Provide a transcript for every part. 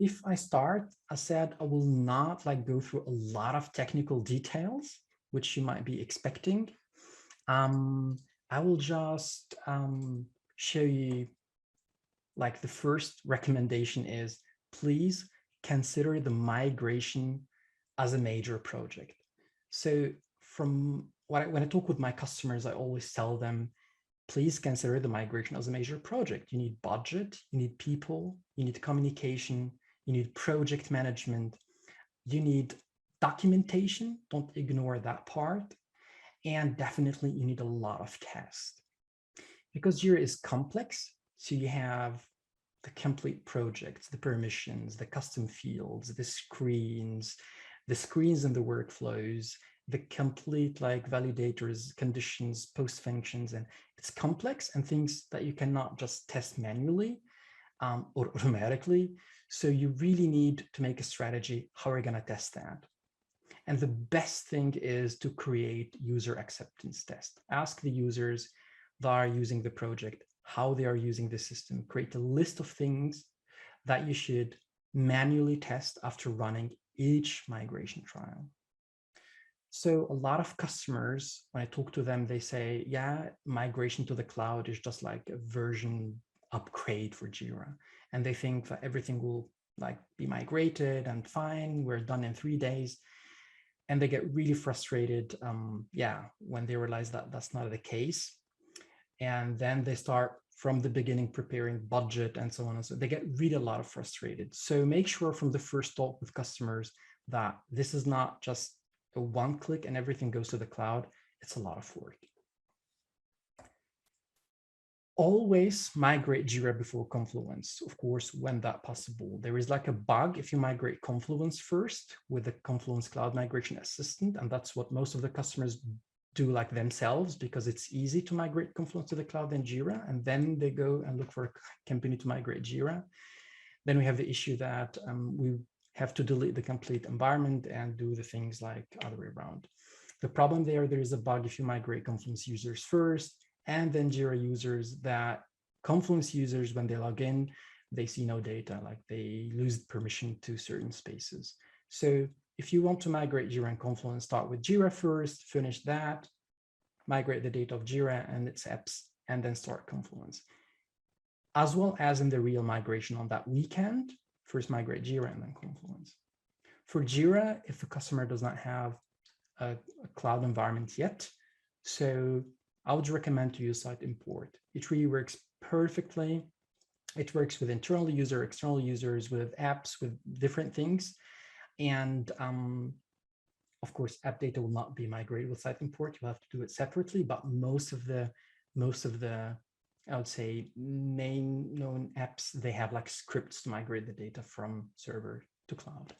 if I start, I said I will not like go through a lot of technical details, which you might be expecting. I will just show you like the first recommendation is please consider the migration as a major project. So from when I talk with my customers, I always tell them, please consider the migration as a major project. You need budget, you need people, you need communication, you need project management, you need documentation, don't ignore that part, and definitely you need a lot of tests. Because Jira is complex, so you have the complete projects, the permissions, the custom fields, the screens and the workflows, the complete like validators, conditions, post functions, and it's complex and things that you cannot just test manually or automatically. So you really need to make a strategy how we're going to test that. And the best thing is to create user acceptance test. Ask the users that are using the project how they are using the system. Create a list of things that you should manually test after running each migration trial. So a lot of customers, when I talk to them, they say, yeah, migration to the cloud is just like a version upgrade for Jira. And they think that everything will like be migrated and fine, we're done in 3 days. And they get really frustrated, when they realize that that's not the case. And then they start from the beginning preparing budget and so on and so they get really a lot of frustrated. So make sure from the first talk with customers that this is not just a one click and everything goes to the cloud. It's a lot of work. Always migrate Jira before Confluence, of course, when that possible. There is like a bug if you migrate Confluence first with the Confluence Cloud Migration Assistant, and that's what most of the customers do like themselves because it's easy to migrate Confluence to the cloud than Jira, and then they go and look for a company to migrate Jira. Then we have the issue that we have to delete the complete environment and do the things like other way around. The problem there is a bug if you migrate Confluence users first and then Jira users, that Confluence users, when they log in, they see no data, like they lose permission to certain spaces. So if you want to migrate Jira and Confluence, start with Jira first, finish that, migrate the data of Jira and its apps, and then start Confluence. As well as in the real migration on that weekend, first migrate Jira and then Confluence. For Jira, if the customer does not have a cloud environment yet, so I would recommend to use site import. It really works perfectly. It works with internal user, external users, with apps, with different things. And of course, app data will not be migrated with site import. You'll have to do it separately, but most of the, I would say, main known apps, they have like scripts to migrate the data from server to cloud.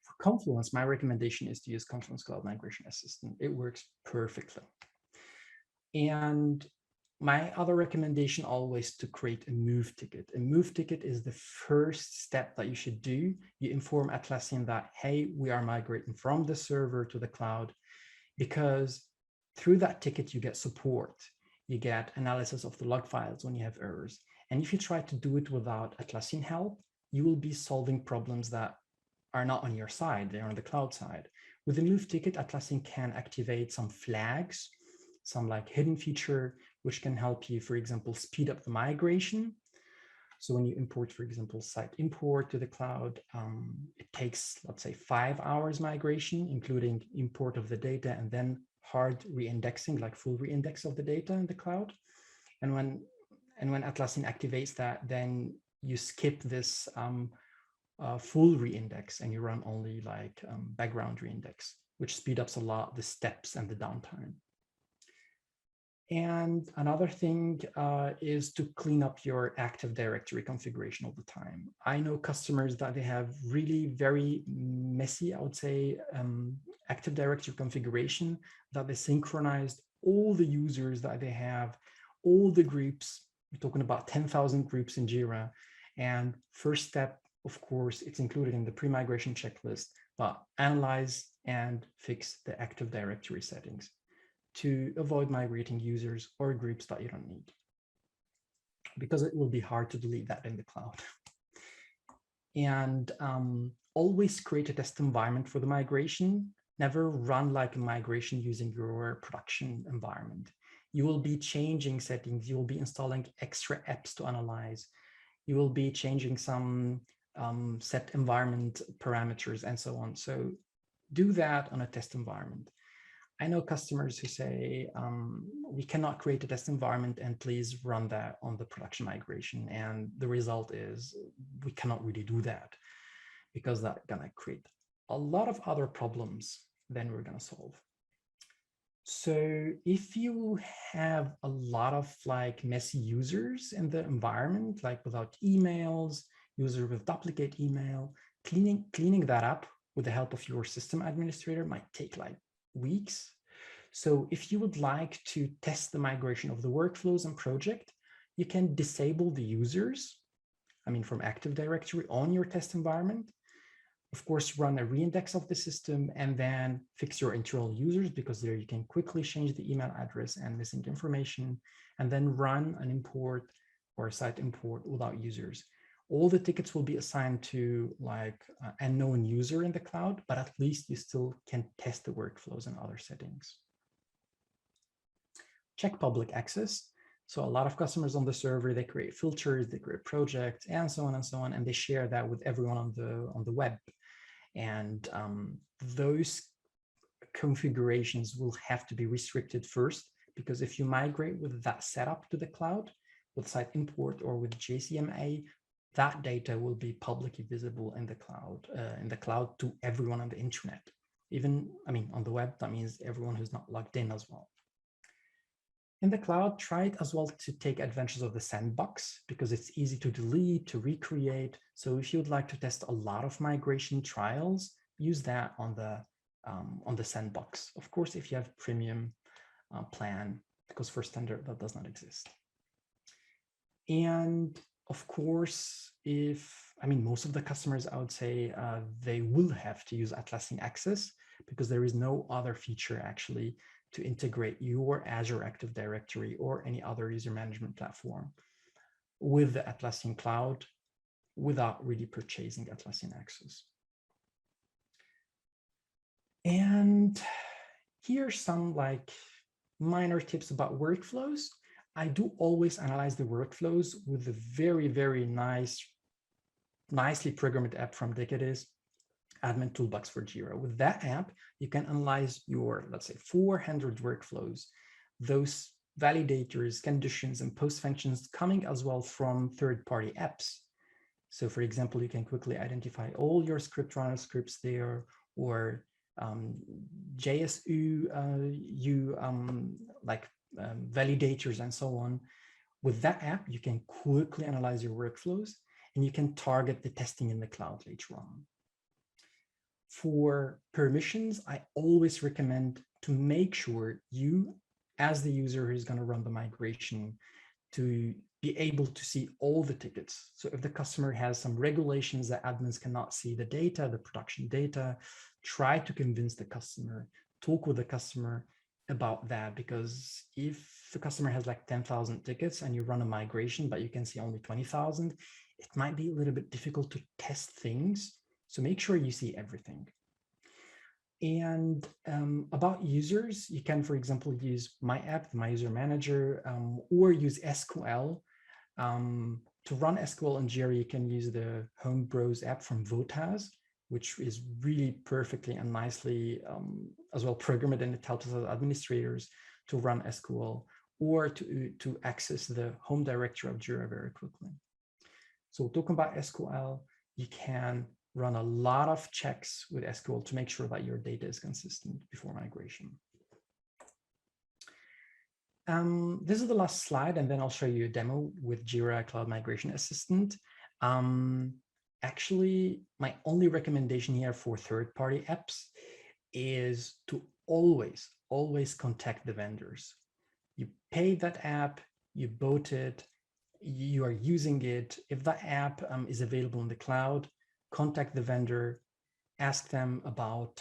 For Confluence, my recommendation is to use Confluence Cloud Migration Assistant. It works perfectly. And my other recommendation always to create a move ticket. A move ticket is the first step that you should do. You inform Atlassian that, hey, we are migrating from the server to the cloud, because through that ticket, you get support. You get analysis of the log files when you have errors. And if you try to do it without Atlassian help, you will be solving problems that are not on your side, they're on the cloud side. With the move ticket, Atlassian can activate some flags, some like hidden feature, which can help you, for example, speed up the migration. So when you import, for example, site import to the cloud, it takes, let's say, 5 hours migration, including import of the data and then hard reindexing, like full reindex of the data in the cloud. And when Atlassian activates that, then you skip this full reindex and you run only like background reindex, which speed ups a lot the steps and the downtime. And another thing is to clean up your Active Directory configuration all the time. I know customers that they have really very messy, I would say, Active Directory configuration, that they synchronized all the users that they have, all the groups. We're talking about 10,000 groups in Jira. And first step, of course, it's included in the pre-migration checklist, but analyze and fix the Active Directory settings to avoid migrating users or groups that you don't need, because it will be hard to delete that in the cloud. And always create a test environment for the migration. Never run like a migration using your production environment. You will be changing settings. You will be installing extra apps to analyze. You will be changing some set environment parameters and so on. So do that on a test environment. I know customers who say, we cannot create a test environment and please run that on the production migration. And the result is we cannot really do that because that's going to create a lot of other problems than we're going to solve. So if you have a lot of like messy users in the environment, like without emails, user with duplicate email, cleaning that up with the help of your system administrator might take like weeks. So if you would like to test the migration of the workflows and project, you can disable the users, from Active Directory on your test environment. Of course, run a reindex of the system and then fix your internal users, because there you can quickly change the email address and missing information, and then run an import or a site import without users. All the tickets will be assigned to like unknown user in the cloud, but at least you still can test the workflows and other settings. Check public access. So a lot of customers on the server, they create filters, they create projects, and so on, and they share that with everyone on the web. And those configurations will have to be restricted first, because if you migrate with that setup to the cloud, with site import or with JCMA, that data will be publicly visible in the cloud to everyone on the internet. Even, on the web, that means everyone who's not logged in as well. In the cloud, try it as well to take advantage of the sandbox, because it's easy to delete, to recreate. So if you would like to test a lot of migration trials, use that on the sandbox. Of course, if you have premium plan, because for standard, that does not exist. And of course, most of the customers, I would say, they will have to use Atlassian Access, because there is no other feature actually to integrate your Azure Active Directory or any other user management platform with the Atlassian cloud without really purchasing Atlassian Access. And here's some like minor tips about workflows. I do always analyze the workflows with a very, very nicely programmed app from Decades, Admin Toolbox for Jira. With that app, you can analyze your, let's say, 400 workflows, those validators, conditions, and post functions coming as well from third-party apps. So for example, you can quickly identify all your script runner scripts there, or JSU, validators and so on. With that app, you can quickly analyze your workflows, and you can target the testing in the cloud later on. For permissions, I always recommend to make sure you, as the user who's going to run the migration, to be able to see all the tickets. So if the customer has some regulations that admins cannot see the data, the production data, try to convince the customer, talk with the customer about that, because if the customer has like 10,000 tickets and you run a migration, but you can see only 20,000, it might be a little bit difficult to test things. So make sure you see everything. And about users, you can, for example, use my app, my user manager, or use SQL. To run SQL in Jira, you can use the Home Bros app from Votaz, which is really perfectly and nicely as well programmed, and it helps us as administrators to run SQL or to access the home directory of Jira very quickly. So talking about SQL, you can run a lot of checks with SQL to make sure that your data is consistent before migration. This is the last slide, and then I'll show you a demo with Jira Cloud Migration Assistant. Actually, my only recommendation here for third-party apps is to always contact the vendors. You pay that app, you bought it, you are using it. If that app is available in the cloud, contact the vendor, ask them about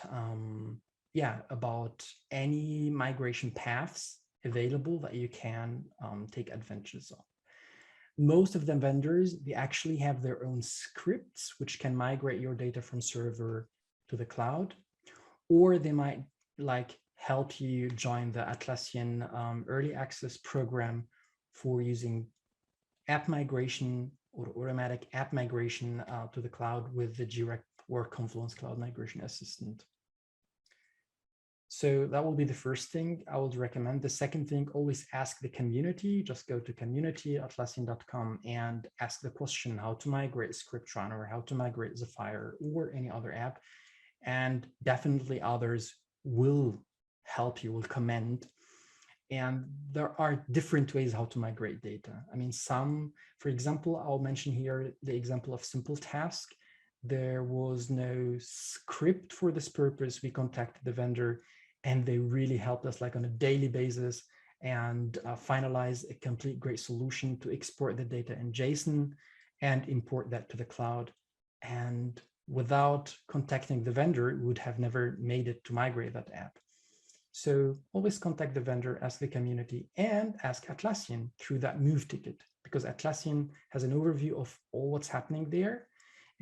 any migration paths available that you can take advantage of. Most of the vendors, they actually have their own scripts, which can migrate your data from server to the cloud, or they might like help you join the Atlassian early access program for using app migration or automatic app migration to the cloud with the Jira or Confluence Cloud Migration Assistant. So that will be the first thing I would recommend. The second thing, always ask the community. Just go to community@atlassian.com and ask the question how to migrate Scriptron or how to migrate Zephyr or any other app. And definitely others will help you, will comment. And there are different ways how to migrate data. I mean, some, for example, I'll mention here the example of Simple Task. There was no script for this purpose. We contacted the vendor and they really helped us like on a daily basis and finalize a complete great solution to export the data in JSON and import that to the cloud. And without contacting the vendor, we would have never made it to migrate that app. So always contact the vendor, ask the community, and ask Atlassian through that move ticket, because Atlassian has an overview of all what's happening there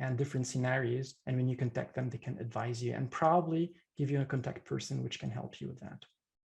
and different scenarios. And when you contact them, they can advise you and probably give you a contact person which can help you with that.